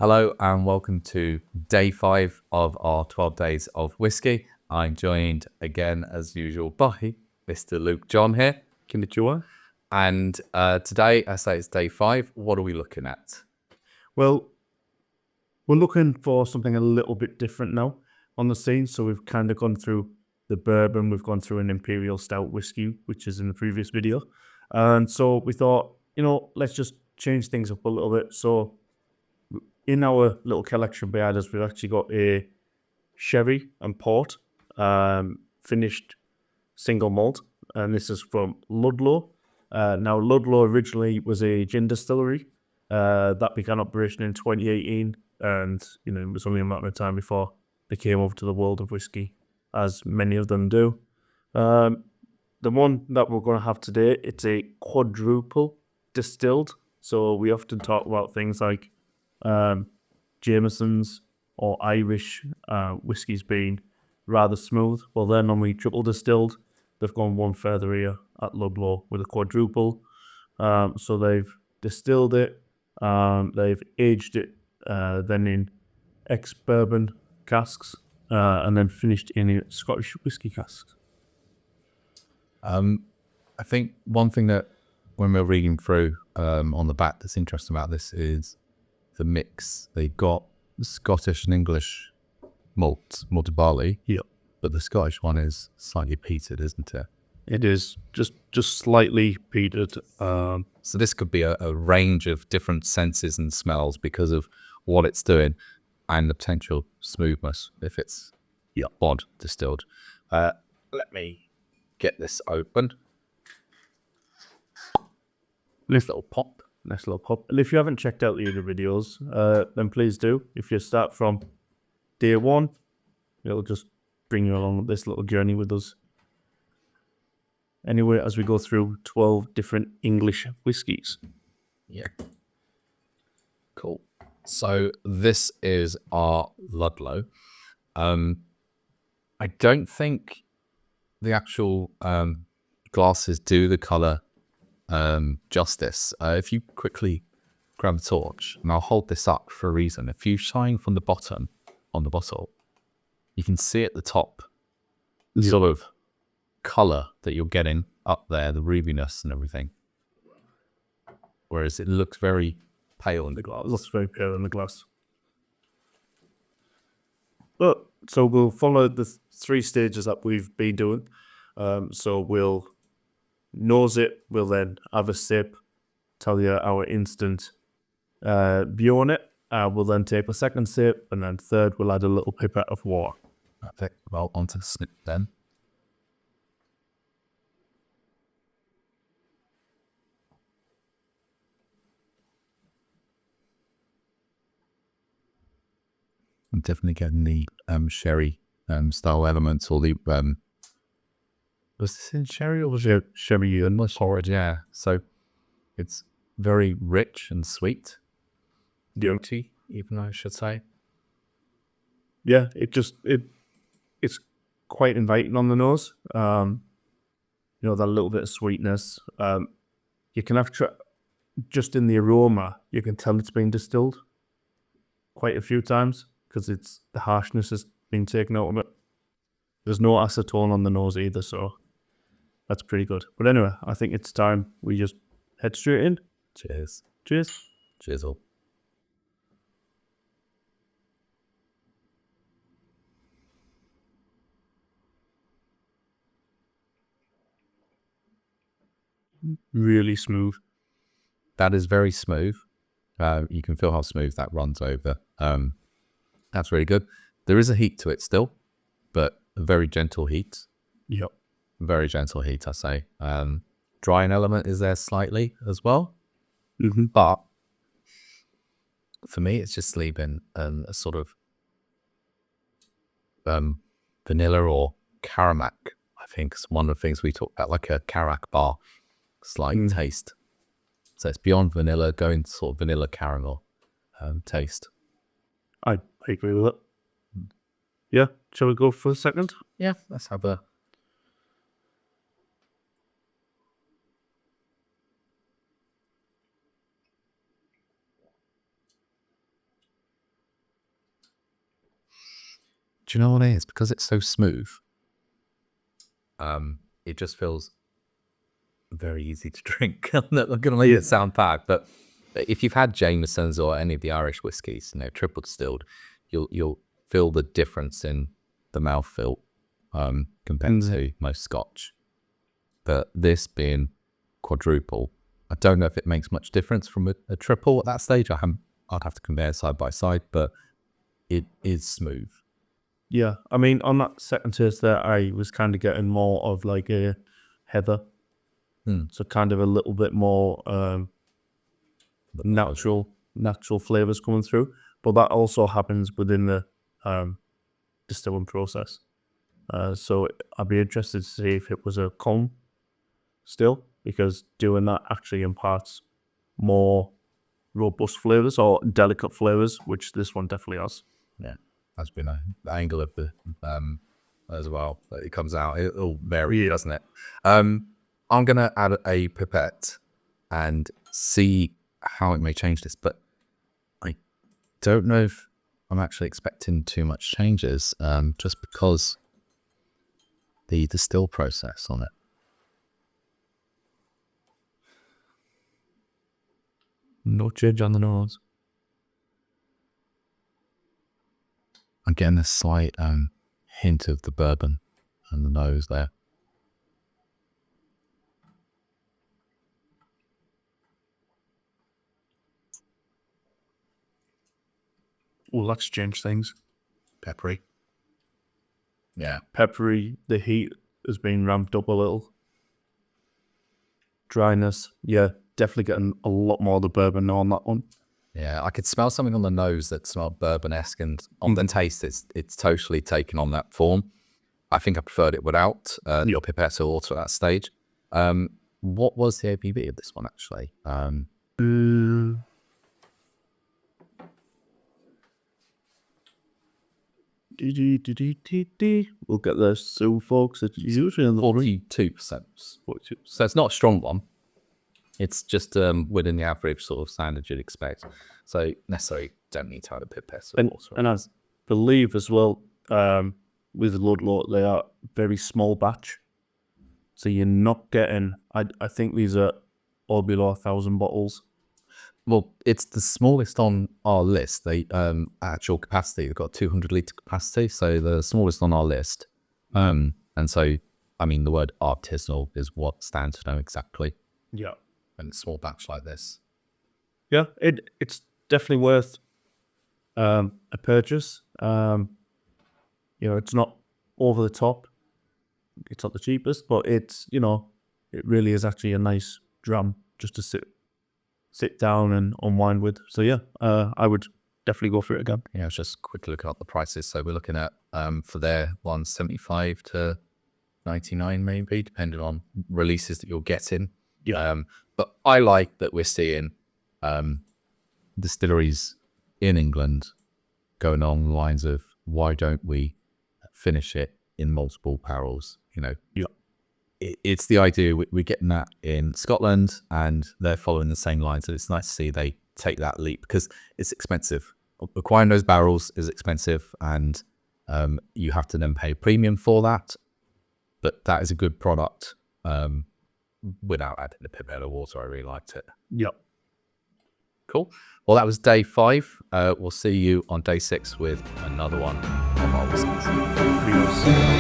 Hello and welcome to day 5 of our 12 days of whiskey. I'm joined again as usual by Mr. Luke John here. Konnichiwa. And today, I say it's day 5. What are we looking at? Well, we're looking for something a little bit different now on the scene. So we've kind of gone through the bourbon, we've gone through an imperial stout whiskey, which is in the previous video. And so we thought, let's just change things up a little bit. So in our little collection behind us, we've actually got a sherry and port finished single malt. And this is from Ludlow. Now, Ludlow originally was a gin distillery that began operation in 2018, and it was only a matter of time before they came over to the world of whiskey, as many of them do. The one that we're going to have today, it's a quadruple distilled. So we often talk about things like Jameson's or Irish whiskies being rather smooth. Well, they're normally triple distilled. They've gone one further here at Ludlow with a quadruple. So they've distilled it, they've aged it then in ex-bourbon casks, and then finished in Scottish whiskey casks. I think one thing that when we're reading through on the back that's interesting about this is the mix. They've got Scottish and English malted barley. Yep. But the Scottish one is slightly peated, isn't it? It is just slightly peated. So this could be a range of different senses and smells because of what it's doing and the potential smoothness if it's odd distilled. Let me get this open. Nice little pop. And if you haven't checked out the other videos, then please do. If you start from day 1, it'll just bring you along this little journey with us. Anyway, as we go through 12 different English whiskies. Yeah. Cool. So this is our Ludlow. I don't think the actual glasses do the colour justice. If you quickly grab a torch, and I'll hold this up for a reason. If you shine from the bottom on the bottle, you can see at the top the sort of colour that you're getting up there, the rubiness and everything. Whereas it looks very pale in the glass. It looks very pale in the glass. But so we'll follow the 3 stages that we've been doing. So we'll nose it, we'll then have a sip, tell you our instant view on it. We'll then take a second sip, and then third we'll add a little pipette of water. Perfect. Well, on to the snip then. I'm definitely getting the sherry style elements, or the was this in sherry or was it sherry and porridge? Yeah. So it's very rich and sweet. Oaty, even I should say. Yeah, it's quite inviting on the nose. That little bit of sweetness. You can have just in the aroma, you can tell it's been distilled quite a few times because the harshness has been taken out of it. There's no acetone on the nose either, so that's pretty good. But anyway, I think it's time we just head straight in. Cheers. Cheers. Cheers all. Really smooth. That is very smooth. You can feel how smooth that runs over. That's really good. There is a heat to it still, but a very gentle heat. Yep. Very gentle heat, I say. Drying element is there slightly as well. Mm-hmm. But for me, it's just leaving a sort of vanilla or Karamak. I think is one of the things we talk about, like a Karak bar slight taste. So it's beyond vanilla, going to sort of vanilla caramel taste. I agree with it. Yeah, shall we go for a second? Yeah, let's have a... Do you know what it is? Because it's so smooth. It just feels very easy to drink. I'm not going to make it sound bad, but if you've had Jameson's or any of the Irish whiskies, triple distilled, you'll feel the difference in the mouthfeel compared to most Scotch. But this being quadruple, I don't know if it makes much difference from a triple at that stage. I'd have to compare side by side, but it is smooth. Yeah, I mean, on that second taste there, I was kind of getting more of like a heather. So kind of a little bit more natural flavors coming through. But that also happens within the distilling process. So I'd be interested to see if it was a comb still, because doing that actually imparts more robust flavors or delicate flavors, which this one definitely has. Yeah, that's been the angle of the as well. It comes out, it'll vary, doesn't it? I'm gonna add a pipette and see how it may change this, but I don't know if I'm actually expecting too much changes, just because the distill process on it. No change on the nose. I'm getting a slight hint of the bourbon on the nose there. Oh, that's changed things. Peppery. Yeah. Peppery, the heat has been ramped up a little. Dryness, yeah, definitely getting a lot more of the bourbon on that one. Yeah, I could smell something on the nose that smelled bourbon-esque, and on the taste, it's totally taken on that form. I think I preferred it without your pipette or water at that stage. What was the ABV of this one, actually? We'll get there soon, folks. It's usually in the 42%. So it's not a strong one. It's just within the average sort of standard you'd expect. So necessarily don't need to add a pipette or water. And I believe as well, with Ludlow, they are very small batch. So you're not getting, I think these are all below 1,000 bottles. Well, it's the smallest on our list. They actual capacity, they've got 200 litre capacity, so the smallest on our list. And so, I mean, the word artisanal is what stands to know exactly. Yeah. And a small batch like this. Yeah, it's definitely worth a purchase. It's not over the top. It's not the cheapest, but it's, it really is actually a nice dram just to sit down and unwind with. So yeah, I would definitely go for it again. Yeah, I was just quickly looking up the prices. So we're looking at for their 175 to 99 maybe, depending on releases that you're getting. Yeah. But I like that we're seeing distilleries in England going on the lines of, why don't we finish it in multiple barrels? Yeah. It's the idea we're getting that in Scotland, and they're following the same lines. So it's nice to see they take that leap, because it's expensive. Acquiring those barrels is expensive, and you have to then pay a premium for that. But that is a good product without adding a pipette of water. I really liked it. Yep. Cool. Well, that was day 5. We'll see you on day 6 with another one of our whiskies. Peace.